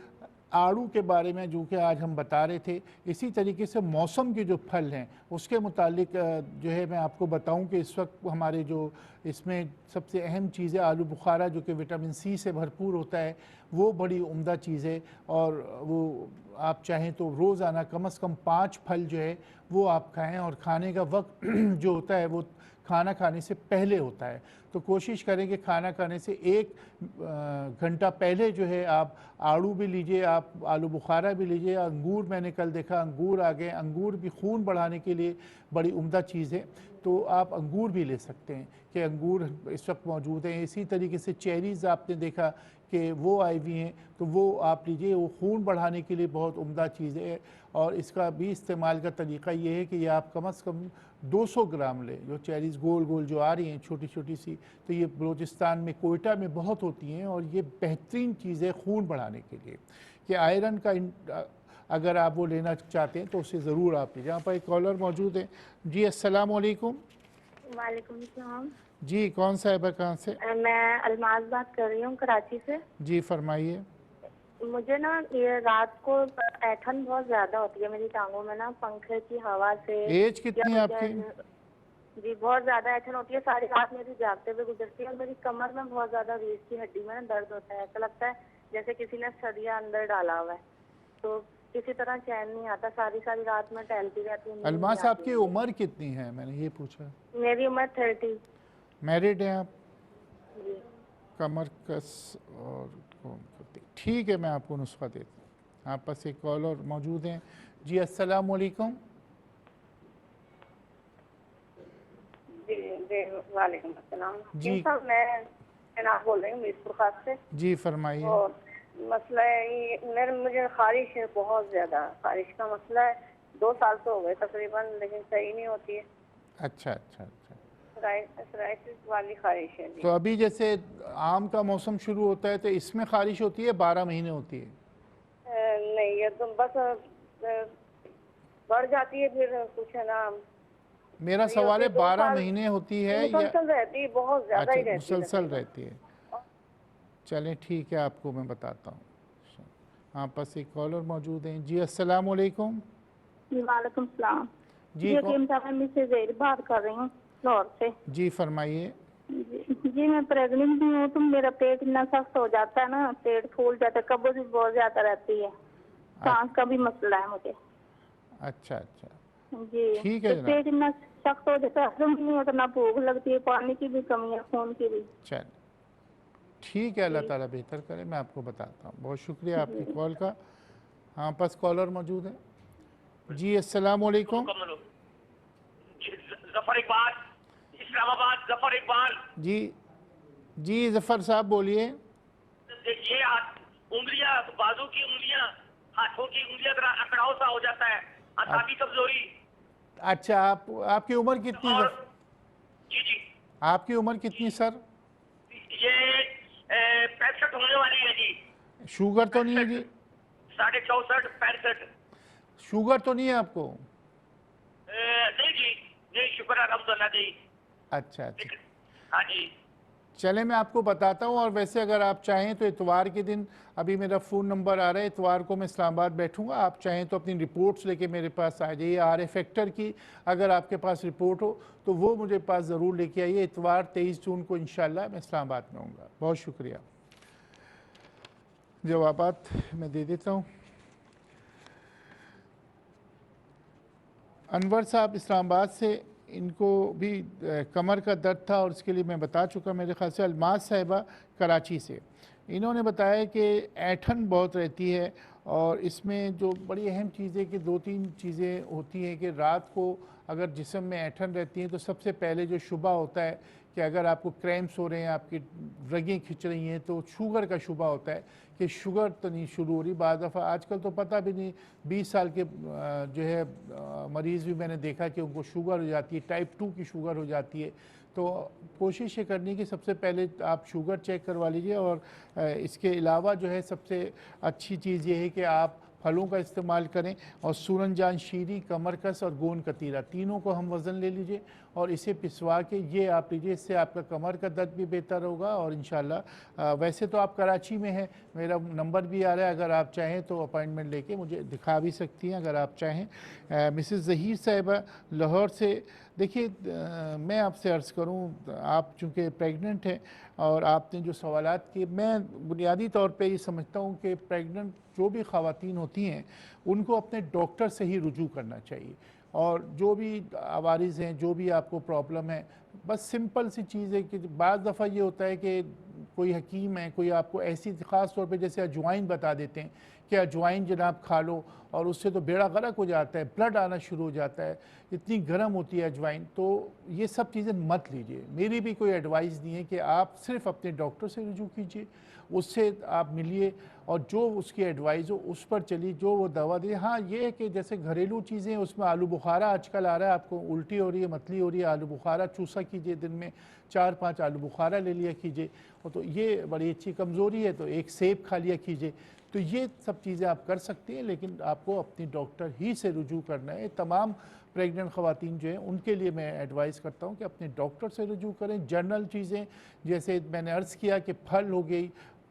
[SPEAKER 1] आड़ू के बारे में जो कि आज हम बता रहे थे, इसी तरीके से मौसम के जो फल हैं उसके मुतालिक जो है मैं आपको बताऊं कि इस वक्त हमारे जो इसमें सबसे अहम चीज़ है आलू बुखारा, जो कि विटामिन सी से भरपूर होता है, वो बड़ी उम्दा चीज़ है। और वो आप चाहें तो रोज़ाना कम से कम 5 फल जो है वो आप खाएं और खाने का वक्त जो होता है वो खाना खाने से पहले होता है। तो कोशिश करें कि खाना खाने से 1 घंटा पहले जो है आप आड़ू भी लीजिए, आप आलू बुखारा भी लीजिए। अंगूर मैंने कल देखा अंगूर आ गए, अंगूर भी खून बढ़ाने के लिए बड़ी उम्दा चीज़ है, तो आप अंगूर भी ले सकते हैं कि अंगूर इस वक्त मौजूद हैं। इसी तरीके से चेरीज़ आपने देखा कि वो आई हुई हैं, तो वो आप लीजिए, वो खून बढ़ाने के लिए बहुत उम्दा चीज़ है। और इसका भी इस्तेमाल का तरीका ये है कि ये आप कम से कम 200 ग्राम लें। जो चेरीज़ गोल गोल जो आ रही हैं छोटी छोटी सी, तो ये बलूचिस्तान में कोयटा में बहुत होती हैं और ये बेहतरीन चीज़ है खून बढ़ाने के लिए कि आयरन का अगर आप वो लेना चाहते हैं तो उसे ज़रूर आप लीजिए। यहाँ पर एक कॉलर मौजूद है। जी अस्सलाम वालेकुम।
[SPEAKER 12] वालेकुम सलाम।
[SPEAKER 1] जी कौन साहिबा, कहाँ से?
[SPEAKER 12] मैं अलमाज बात कर रही हूँ कराची से।
[SPEAKER 1] जी फरमाइए।
[SPEAKER 12] मुझे ना ये रात को ऐठन बहुत ज्यादा होती है मेरी टांगों में ना, पंखे की हवा से।
[SPEAKER 1] एज कितनी है आपकी?
[SPEAKER 12] जी बहुत ज्यादा ऐठन होती है, सारी रात मेरी जागते हुए गुजरती है। और मेरी कमर में बहुत ज्यादा रीढ़ की हड्डी में ना दर्द होता है, ऐसा लगता है जैसे किसी ने सरिया अंदर डाला हुआ है। तो किसी तरह चैन नहीं आता, सारी सारी रात में टहलती रहती हूँ।
[SPEAKER 1] अलमा साहब की उम्र कितनी है, मैंने ये पूछा?
[SPEAKER 12] मेरी उम्र 30।
[SPEAKER 1] मैरिड हैं आप?
[SPEAKER 12] जी।
[SPEAKER 1] कमर कस और ठीक है, मैं आपको नुस्खा देता हूँ। आप पास एक कॉलर मौजूद हैं। जी अस्सलाम वालेकुम।
[SPEAKER 13] जी वालेकुम अस्सलाम।
[SPEAKER 1] जी
[SPEAKER 13] मैं आप बोल रही हूँ मीरपुर खास से।
[SPEAKER 1] जी फरमाइए।
[SPEAKER 13] और मसला है मुझे खारिश है, बहुत ज्यादा खारिश का मसला है। 2 साल से हो गए तकरीबन, लेकिन सही नहीं होती है।
[SPEAKER 1] अच्छा अच्छा अच्छा।
[SPEAKER 13] सोराइसिस वाली खारिश है।
[SPEAKER 1] तो अभी जैसे आम का मौसम शुरू होता है तो इसमें खारिश होती है, 12 महीने होती है?
[SPEAKER 13] नहीं, ये तो बस बढ़ जाती है, फिर कुछ है ना।
[SPEAKER 1] मेरा सवाल है 12 महीने होती है या
[SPEAKER 13] मुसलसल रहती है? बहुत ज्यादा ही रहती है।
[SPEAKER 1] मुसलसल रहती है। चलें ठीक है, आपको मैं बताता हूँ। आप पास एक कॉलर मौजूद हैं। जी अस्सलाम वालेकुम।
[SPEAKER 12] वालेकुम सलाम।
[SPEAKER 1] जी
[SPEAKER 12] मैं मिसेज बात कर रही हूँ लाहौर से।
[SPEAKER 1] जी फरमाइए।
[SPEAKER 12] जी मैं प्रेग्नेंट भी हूँ, तो मेरा पेट इतना सख्त हो जाता है ना, पेट फूल जाता है, कब्ज भी बहुत ज्यादा रहती है, सांस का भी मसला है मुझे।
[SPEAKER 1] अच्छा अच्छा
[SPEAKER 12] जी
[SPEAKER 1] ठीक है।
[SPEAKER 12] तो पेट इतना सख्त हो जाता है, हजम नहीं होता, ना भूख लगती है, पानी की भी कमी है, खून की भी।
[SPEAKER 1] चल ठीक है, अल्लाह ताला बेहतर करे, मैं आपको बताता हूँ। बहुत शुक्रिया आपकी कॉल का। हाँ पास कॉलर मौजूद है। जी अस्सलाम वालेकुम।
[SPEAKER 14] जफर इकबाल, इस्लामाबाद। जफर इकबाल
[SPEAKER 1] जी जी जफर साहब बोलिए।
[SPEAKER 14] ये उंगलियां, बाजू की उंगलियां, हाथों की उंगलियां जरा अकड़ाव सा हो जाता है, असाबी कमजोरी।
[SPEAKER 1] अच्छा आपकी उम्र कितनी है?
[SPEAKER 14] जी जी
[SPEAKER 1] आपकी उम्र कितनी सर?
[SPEAKER 14] ये 65 होने वाली है जी।
[SPEAKER 1] शुगर तो नहीं है जी?
[SPEAKER 14] 64, 65।
[SPEAKER 1] शुगर तो नहीं है आपको?
[SPEAKER 14] नहीं जी, नहीं शुक्र अल्हम्दुलिल्लाह जी।
[SPEAKER 1] अच्छा अच्छा
[SPEAKER 14] हाँ जी।
[SPEAKER 1] चले मैं आपको बताता हूँ। और वैसे अगर आप चाहें तो इतवार के दिन अभी मेरा फ़ोन नंबर आ रहा है, इतवार को मैं इस्लामाबाद बैठूंगा। आप चाहें तो अपनी रिपोर्ट्स लेके मेरे पास आ जाइए। RA फैक्टर की अगर आपके पास रिपोर्ट हो तो वो मुझे पास ज़रूर लेके आइए। इतवार 23 जून को इंशाल्लाह मैं इस्लामाबाद में हूँगा। बहुत शुक्रिया। जवाबात मैं दे देता हूँ। अनवर साहब इस्लामाबाद से, इनको भी कमर का दर्द था और इसके लिए मैं बता चुका। मेरे ख्याल से अलमास साहिबा कराची से, इन्होंने बताया कि ऐंठन बहुत रहती है और इसमें जो बड़ी अहम चीज़ है कि 2-3 चीज़ें होती हैं कि रात को अगर जिस्म में ऐंठन रहती हैं तो सबसे पहले जो शुबा होता है कि अगर आपको क्रैम्प्स हो रहे हैं, आपकी रगें खिंच रही हैं, तो शुगर का शुबा होता है कि शुगर तो नहीं शुरू हो रही। बाद दफ़ा आजकल तो पता भी नहीं, 20 साल के जो है मरीज़ भी मैंने देखा कि उनको शुगर हो जाती है, टाइप 2 की शुगर हो जाती है। तो कोशिश ये करनी कि सबसे पहले आप शुगर चेक करवा लीजिए। और इसके अलावा जो है सबसे अच्छी चीज़ ये है कि आप फलों का इस्तेमाल करें और सूरनजान शीरी, कमरकस और गोंद कतीरा, तीनों को हम वज़न ले लीजिए और इसे पिसवा के ये आप लीजिए। इससे आपका कमर का दर्द भी बेहतर होगा और इंशाल्लाह वैसे तो आप कराची में हैं, मेरा नंबर भी आ रहा है, अगर आप चाहें तो अपॉइंटमेंट लेके मुझे दिखा भी सकती हैं अगर आप चाहें। मिसेस ज़हीर साहिबा लाहौर से, देखिए मैं आपसे अर्ज़ करूं, आप चूँकि प्रेग्नेंट हैं और आपने जो सवालात किए, मैं बुनियादी तौर पे ये समझता हूं कि प्रेग्नेंट जो भी ख़वातीन होती हैं उनको अपने डॉक्टर से ही रुजू करना चाहिए। और जो भी आवारिज़ हैं, जो भी आपको प्रॉब्लम है, बस सिंपल सी चीज़ है कि बाज़ दफ़ा ये होता है कि कोई हकीम है, कोई आपको ऐसी ख़ास तौर पे जैसे अजवाइन बता देते हैं कि अजवाइन जनाब खा लो और उससे तो बेड़ा गर्क हो जाता है, ब्लड आना शुरू हो जाता है, इतनी गर्म होती है अजवाइन। तो ये सब चीज़ें मत लीजिए। मेरी भी कोई एडवाइस नहीं है कि आप सिर्फ अपने डॉक्टर से रुजू कीजिए, उससे आप मिलिए और जो उसकी एडवाइस हो उस पर चलिए, जो वो दवा दे। हाँ ये है कि जैसे घरेलू चीज़ें, उसमें आलू बुखारा आजकल आ रहा है, आपको उल्टी हो रही है, मतली हो रही है, आलू बुखारा चूसा कीजिए, दिन में 4-5 आलू बुखारा ले लिया कीजिए। और तो ये बड़ी अच्छी कमज़ोरी है तो एक सेब खा लिया कीजिए। तो ये सब चीज़ें आप कर सकती हैं, लेकिन आपको अपनी डॉक्टर ही से रुजू करना है। तमाम प्रेग्नेंट ख़वातीन जो हैं उनके लिए मैं एडवाइस करता हूँ कि अपने डॉक्टर से रुजू करें। जनरल चीज़ें जैसे मैंने अर्ज़ किया कि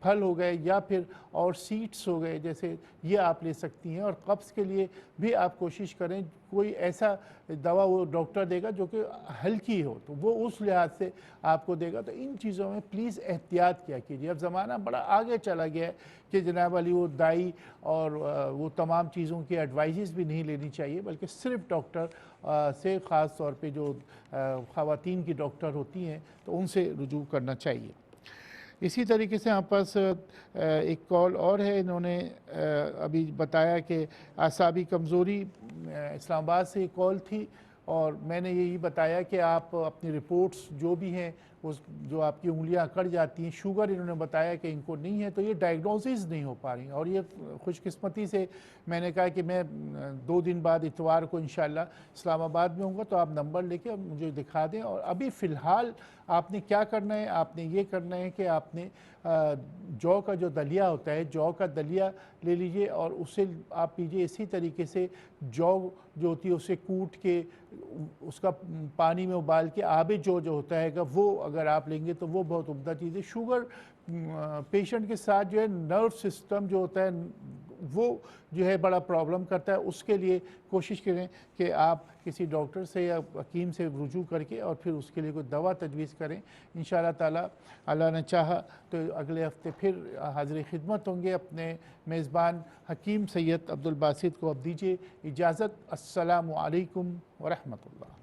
[SPEAKER 1] फल हो गए या फिर और सीड्स हो गए, जैसे ये आप ले सकती हैं। और कब्ज़ के लिए भी आप कोशिश करें कोई ऐसा दवा वो डॉक्टर देगा जो कि हल्की हो, तो वो उस लिहाज से आपको देगा। तो इन चीज़ों में प्लीज़ एहतियात किया कीजिए। अब ज़माना बड़ा आगे चला गया है कि जनाब वाली वो दाई और वो तमाम चीज़ों की एडवाइस भी नहीं लेनी चाहिए, बल्कि सिर्फ डॉक्टर से, ख़ास तौर पे जो ख़वातीन की डॉक्टर होती हैं तो उनसे रुजू करना चाहिए। इसी तरीके से हमारे पास एक कॉल और है। इन्होंने अभी बताया कि आसाबी कमज़ोरी, इस्लामाबाद से एक कॉल थी और मैंने यही बताया कि आप अपनी रिपोर्ट्स जो भी हैं, उस जो आपकी उंगलियां अकड़ जाती हैं, शुगर इन्होंने बताया कि इनको नहीं है, तो ये डायग्नोसिस नहीं हो पा रही। और ये खुशकिस्मती से मैंने कहा कि मैं 2 दिन बाद इतवार को इंशाल्लाह इस्लामाबाद में होऊंगा, तो आप नंबर लेके मुझे दिखा दें। और अभी फ़िलहाल आपने क्या करना है, आपने ये करना है कि आपने जौ का जो दलिया होता है, जौ का दलिया ले लीजिए और उसे आप पीजिए। इसी तरीके से जौ जो होती है उसे कूट के उसका पानी में उबाल के आबे जौ जो होता है वो अगर आप लेंगे तो वो बहुत उम्दा चीज़ है। शुगर पेशेंट के साथ जो है नर्व सिस्टम जो होता है वो जो है बड़ा प्रॉब्लम करता है। उसके लिए कोशिश करें कि आप किसी डॉक्टर से या हकीम से रुजू करके और फिर उसके लिए कोई दवा तजवीज़ करें। इंशाअल्लाह ताला अल्लाह ने चाहा तो अगले हफ्ते फिर हाज़िर खिदमत होंगे। अपने मेज़बान हकीम सैयद अब्दुल बासित को अब दीजिए इजाज़त। अस्सलामु अलैकुम व रहमतुल्लाह।